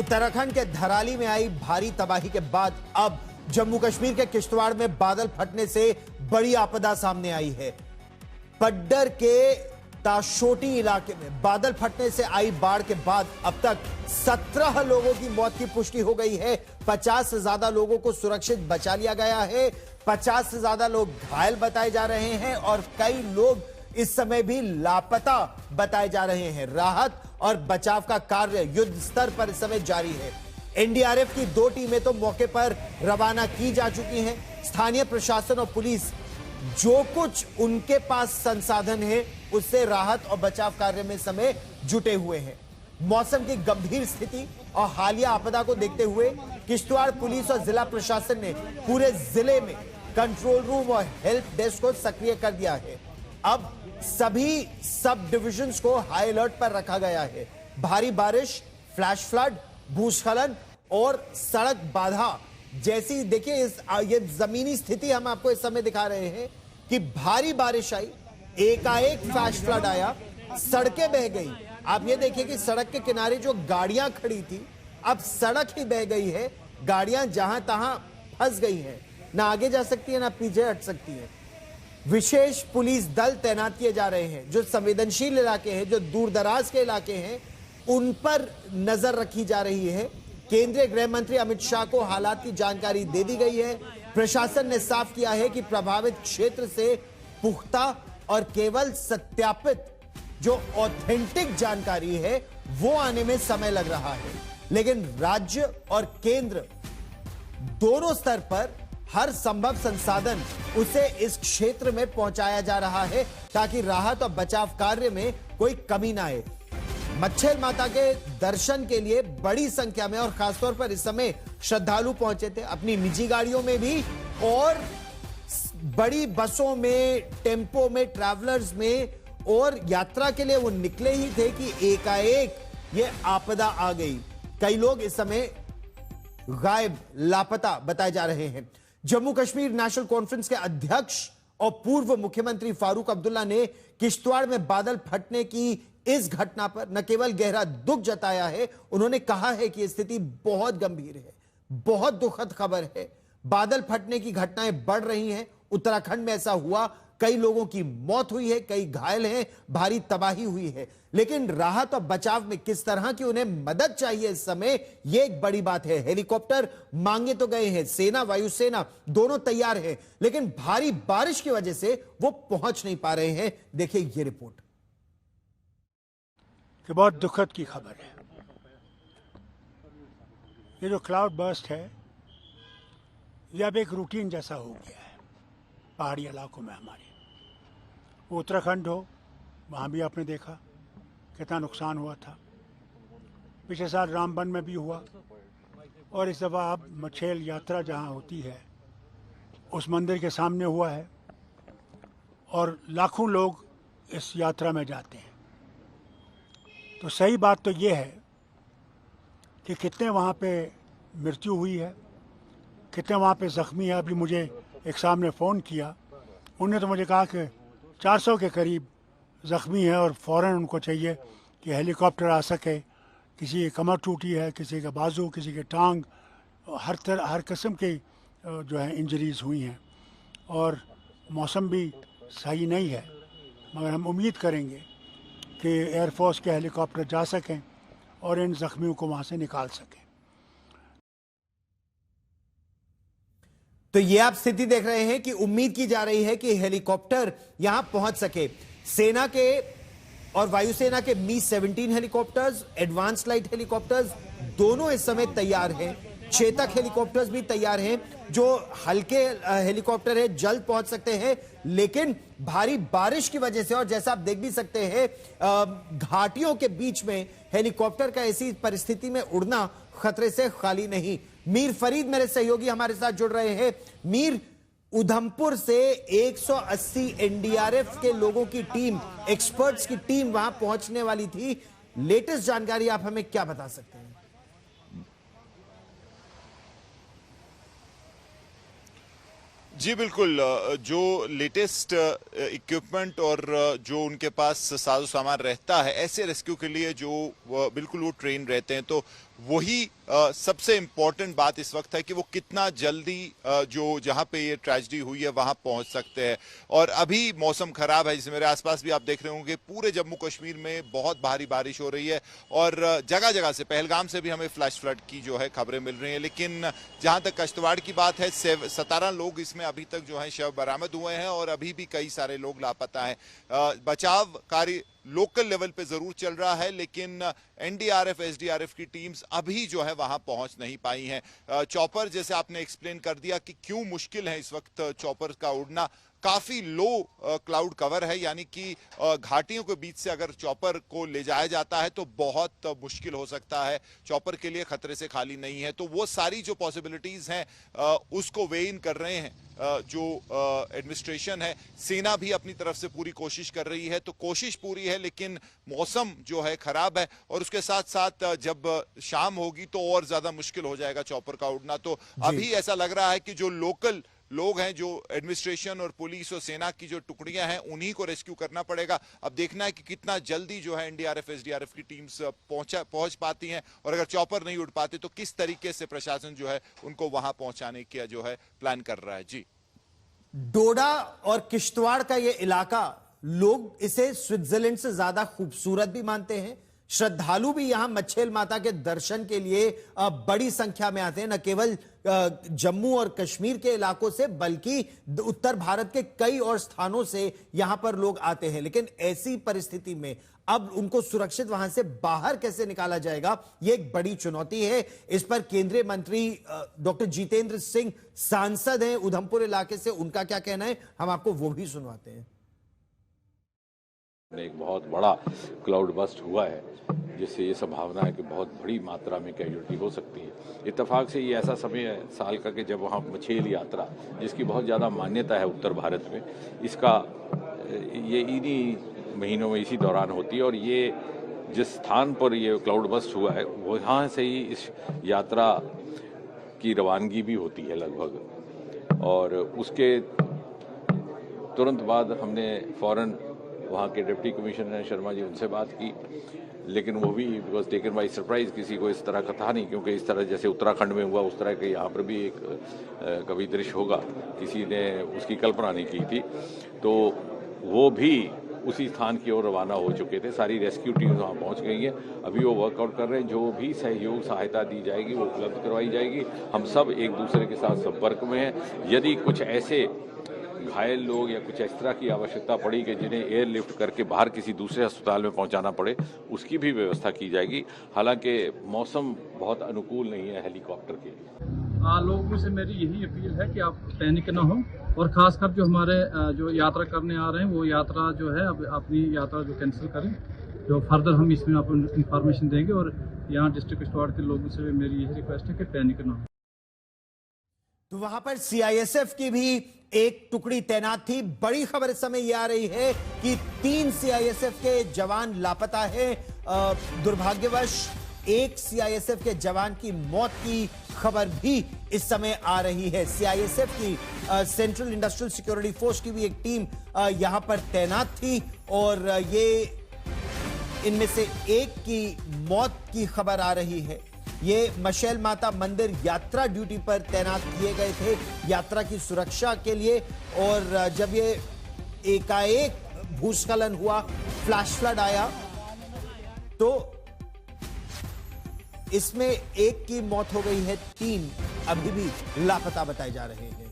उत्तराखंड के धराली में आई भारी तबाही के बाद अब जम्मू कश्मीर के किश्तवाड़ में बादल फटने से बड़ी आपदा सामने आई है। पड्डर के ताशोटी इलाके में बादल फटने से आई बाढ़ के बाद अब तक 17 लोगों की मौत की पुष्टि हो गई है। 50 से ज्यादा लोगों को सुरक्षित बचा लिया गया है। 50 से ज्यादा लोग घायल बताए जा रहे हैं और कई लोग इस समय भी लापता बताए जा रहे हैं। राहत और बचाव का कार्य युद्ध स्तर पर इस समय जारी है। एनडीआरएफ की 2 टीमें तो मौके पर रवाना की जा चुकी हैं। स्थानीय प्रशासन और पुलिस जो कुछ उनके पास संसाधन है उससे राहत और बचाव कार्य में समय जुटे हुए हैं। मौसम की गंभीर स्थिति और हालिया आपदा को देखते हुए किश्तवाड़ पुलिस और जिला प्रशासन ने पूरे जिले में कंट्रोल रूम और हेल्प डेस्क को सक्रिय कर दिया है। अब सभी सब डिविजन्स को हाई अलर्ट पर रखा गया है। भारी बारिश, फ्लैश फ्लड, भूस्खलन और सड़क बाधा जैसी देखिए ये जमीनी स्थिति हम आपको इस समय दिखा रहे हैं कि भारी बारिश आई, एकाएक फ्लैश फ्लड आया, सड़कें बह गई। आप ये देखिए कि सड़क के किनारे जो गाड़ियां खड़ी थी अब सड़क ही बह गई है। गाड़ियां जहां तहां फंस गई हैं, ना आगे जा सकती है ना पीछे हट सकती है। विशेष पुलिस दल तैनात किए जा रहे हैं। जो संवेदनशील इलाके हैं, जो दूर दराज के इलाके हैं, उन पर नजर रखी जा रही है। केंद्रीय गृह मंत्री अमित शाह को हालात की जानकारी दे दी गई है। प्रशासन ने साफ किया है कि प्रभावित क्षेत्र से पुख्ता और केवल सत्यापित जो ऑथेंटिक जानकारी है वो आने में समय लग रहा है। लेकिन राज्य और केंद्र दोनों स्तर पर हर संभव संसाधन उसे इस क्षेत्र में पहुंचाया जा रहा है ताकि राहत और बचाव कार्य में कोई कमी ना आए। मच्छर माता के दर्शन के लिए बड़ी संख्या में और खासतौर पर इस समय श्रद्धालु पहुंचे थे, अपनी निजी गाड़ियों में भी और बड़ी बसों में, टेम्पो में, ट्रैवलर्स में, और यात्रा के लिए वो निकले ही थे कि एकाएक ये आपदा आ गई। कई लोग इस समय गायब, लापता बताए जा रहे हैं। जम्मू कश्मीर नेशनल कॉन्फ्रेंस के अध्यक्ष और पूर्व मुख्यमंत्री फारूक अब्दुल्ला ने किश्तवाड़ में बादल फटने की इस घटना पर न केवल गहरा दुख जताया है, उन्होंने कहा है कि स्थिति बहुत गंभीर है, बहुत दुखद खबर है। बादल फटने की घटनाएं बढ़ रही हैं। उत्तराखंड में ऐसा हुआ, कई लोगों की मौत हुई है, कई घायल हैं, भारी तबाही हुई है। लेकिन राहत और बचाव में किस तरह की उन्हें मदद चाहिए इस समय, यह एक बड़ी बात है। हेलीकॉप्टर मांगे तो गए हैं, सेना, वायुसेना दोनों तैयार है, लेकिन भारी बारिश की वजह से वो पहुंच नहीं पा रहे हैं। देखिए ये रिपोर्ट कि बहुत दुखद की खबर है। ये जो क्लाउड बर्स्ट है ये अब एक रूटीन जैसा हो गया है पहाड़ी इलाकों में हमारे। वो उत्तराखंड हो, वहाँ भी आपने देखा कितना नुकसान हुआ था। पिछले साल रामबन में भी हुआ और इस दफ़ा अब मछेल यात्रा जहाँ होती है उस मंदिर के सामने हुआ है और लाखों लोग इस यात्रा में जाते हैं। तो सही बात तो ये है कि कितने वहाँ पे मृत्यु हुई है, कितने वहाँ पे ज़ख्मी है। अभी मुझे एक साहब ने फ़ोन किया, उन्होंने तो मुझे कहा कि 400 के करीब ज़ख्मी है और फ़ौरन उनको चाहिए कि हेलीकॉप्टर आ सके। किसी की कमर टूटी है, किसी का बाजू, किसी के टांग, हर किस्म की जो है इंजरीज़ हुई हैं। और मौसम भी सही नहीं है, मगर हम उम्मीद करेंगे कि एयरफोर्स के हेलीकॉप्टर जा सकें और इन ज़ख्मियों को वहाँ से निकाल सकें। तो ये आप स्थिति देख रहे हैं कि उम्मीद की जा रही है कि हेलीकॉप्टर यहां पहुंच सके। सेना के और वायुसेना के मी-17 हेलीकॉप्टर्स, एडवांस लाइट हेलीकॉप्टर्स दोनों इस समय तैयार हैं। चेतक हेलीकॉप्टर्स भी तैयार हैं। जो हल्के हेलीकॉप्टर है जल्द पहुंच सकते हैं, लेकिन भारी बारिश की वजह से और जैसा आप देख भी सकते हैं घाटियों के बीच में हेलीकॉप्टर का ऐसी परिस्थिति में उड़ना खतरे से खाली नहीं। मीर फरीद मेरे सहयोगी हमारे साथ जुड़ रहे हैं। मीर, उधमपुर से 180 एनडीआरएफ के लोगों की टीम, एक्सपर्ट्स की टीम वहां पहुंचने वाली थी। लेटेस्ट जानकारी आप हमें क्या बता सकते हैं? जी बिल्कुल, जो लेटेस्ट इक्विपमेंट और जो उनके पास साजो सामान रहता है ऐसे रेस्क्यू के लिए, जो बिल्कुल वो ट्रेन रहते हैं, तो वही सबसे इम्पोर्टेंट बात इस वक्त है कि वो कितना जल्दी जो जहां पे ये ट्रेजेडी हुई है वहां पहुंच सकते हैं। और अभी मौसम खराब है, जिसे मेरे आसपास भी आप देख रहे होंगे, पूरे जम्मू कश्मीर में बहुत भारी बारिश हो रही है और जगह जगह से, पहलगाम से भी हमें फ्लैश फ्लड की जो है खबरें मिल रही हैं। लेकिन जहां तक किश्तवाड़ की बात है, 17 लोग इसमें अभी तक जो है शव बरामद हुए हैं और अभी भी कई सारे लोग लापता हैं। बचाव कार्य लोकल लेवल पे जरूर चल रहा है, लेकिन एनडीआरएफ, एसडीआरएफ की टीम्स अभी जो है वहां पहुंच नहीं पाई हैं। चॉपर, जैसे आपने एक्सप्लेन कर दिया कि क्यों मुश्किल है इस वक्त चॉपर का उड़ना, काफी लो क्लाउड कवर है, यानी कि घाटियों के बीच से अगर चॉपर को ले जाया जाता है तो बहुत मुश्किल हो सकता है, चॉपर के लिए खतरे से खाली नहीं है। तो वो सारी जो पॉसिबिलिटीज हैं उसको वे इन कर रहे हैं जो एडमिनिस्ट्रेशन है। सेना भी अपनी तरफ से पूरी कोशिश कर रही है, तो कोशिश पूरी है, लेकिन मौसम जो है खराब है और उसके साथ साथ जब शाम होगी तो और ज्यादा मुश्किल हो जाएगा चॉपर का उड़ना। तो अभी ऐसा लग रहा है कि जो लोकल लोग हैं, जो एडमिनिस्ट्रेशन और पुलिस और सेना की जो टुकड़ियां हैं, उन्हीं को रेस्क्यू करना पड़ेगा। अब देखना है कि कितना जल्दी जो है एनडीआरएफ, एसडीआरएफ की टीम्स पहुंच पाती हैं, और अगर चॉपर नहीं उड़ पाते तो किस तरीके से प्रशासन जो है उनको वहां पहुंचाने का जो है प्लान कर रहा है। जी, डोडा और किश्तवाड़ का ये इलाका, लोग इसे स्विट्जरलैंड से ज्यादा खूबसूरत भी मानते हैं। श्रद्धालु भी यहां मच्छेल माता के दर्शन के लिए बड़ी संख्या में आते हैं, न केवल जम्मू और कश्मीर के इलाकों से, बल्कि उत्तर भारत के कई और स्थानों से यहां पर लोग आते हैं। लेकिन ऐसी परिस्थिति में अब उनको सुरक्षित वहां से बाहर कैसे निकाला जाएगा, यह एक बड़ी चुनौती है। इस पर केंद्रीय मंत्री डॉक्टर जितेंद्र सिंह सांसद हैं उधमपुर इलाके से, उनका क्या कहना है हम आपको वो भी सुनवाते हैं। एक बहुत बड़ा क्लाउड बस्ट हुआ है, जिससे ये संभावना है कि बहुत बड़ी मात्रा में कैजुअल्टी हो सकती है। इत्तेफाक से ये ऐसा समय है साल का कि जब वहाँ मछेल यात्रा, जिसकी बहुत ज़्यादा मान्यता है उत्तर भारत में, इसका ये इन्हीं महीनों में इसी दौरान होती है। और ये जिस स्थान पर ये क्लाउड बस्ट हुआ है वहाँ से ही इस यात्रा की रवानगी भी होती है लगभग। और उसके तुरंत बाद हमने फ़ौरन वहाँ के डिप्टी कमिश्नर शर्मा जी, उनसे बात की, लेकिन वो भी बिकॉज टेकन बाई सरप्राइज, किसी को इस तरह का था नहीं, क्योंकि इस तरह जैसे उत्तराखंड में हुआ उस तरह के यहाँ पर भी एक कभी दृश्य होगा, किसी ने उसकी कल्पना नहीं की थी। तो वो भी उसी स्थान की ओर रवाना हो चुके थे, सारी रेस्क्यू टीम वहाँ पहुँच गई है। अभी वो वर्कआउट कर रहे हैं, जो भी सहयोग सहायता दी जाएगी वो उपलब्ध करवाई जाएगी। हम सब एक दूसरे के साथ संपर्क में हैं। यदि कुछ ऐसे घायल लोग या कुछ इस तरह की आवश्यकता पड़ी कि जिन्हें एयरलिफ्ट करके बाहर किसी दूसरे अस्पताल में पहुंचाना पड़े, उसकी भी व्यवस्था की जाएगी। हालांकि मौसम बहुत अनुकूल नहीं है हेलीकॉप्टर के लिए। लोगों से मेरी यही अपील है कि आप पैनिक ना हो, और खासकर जो हमारे जो यात्रा करने आ रहे हैं वो यात्रा जो है अब अपनी यात्रा जो कैंसिल करें। जो फर्दर हम इसमें आपको इंफॉर्मेशन देंगे। और यहाँ डिस्ट्रिक्ट किश्तवाड़ के लोगों से मेरी यही रिक्वेस्ट है कि पैनिक ना हो। तो वहां पर सीआईएसएफ की भी एक टुकड़ी तैनात थी। बड़ी खबर इस समय यह आ रही है कि 3 सीआईएसएफ के जवान लापता है। दुर्भाग्यवश एक सीआईएसएफ के जवान की मौत की खबर भी इस समय आ रही है। सीआईएसएफ की सेंट्रल इंडस्ट्रियल सिक्योरिटी फोर्स की भी एक टीम यहां पर तैनात थी, और ये इनमें से एक की मौत की खबर आ रही है। ये मछेल माता मंदिर यात्रा ड्यूटी पर तैनात किए गए थे यात्रा की सुरक्षा के लिए, और जब ये एकाएक भूस्खलन हुआ, फ्लैश फ्लड आया, तो इसमें एक की मौत हो गई है, 3 अभी भी लापता बताए जा रहे हैं।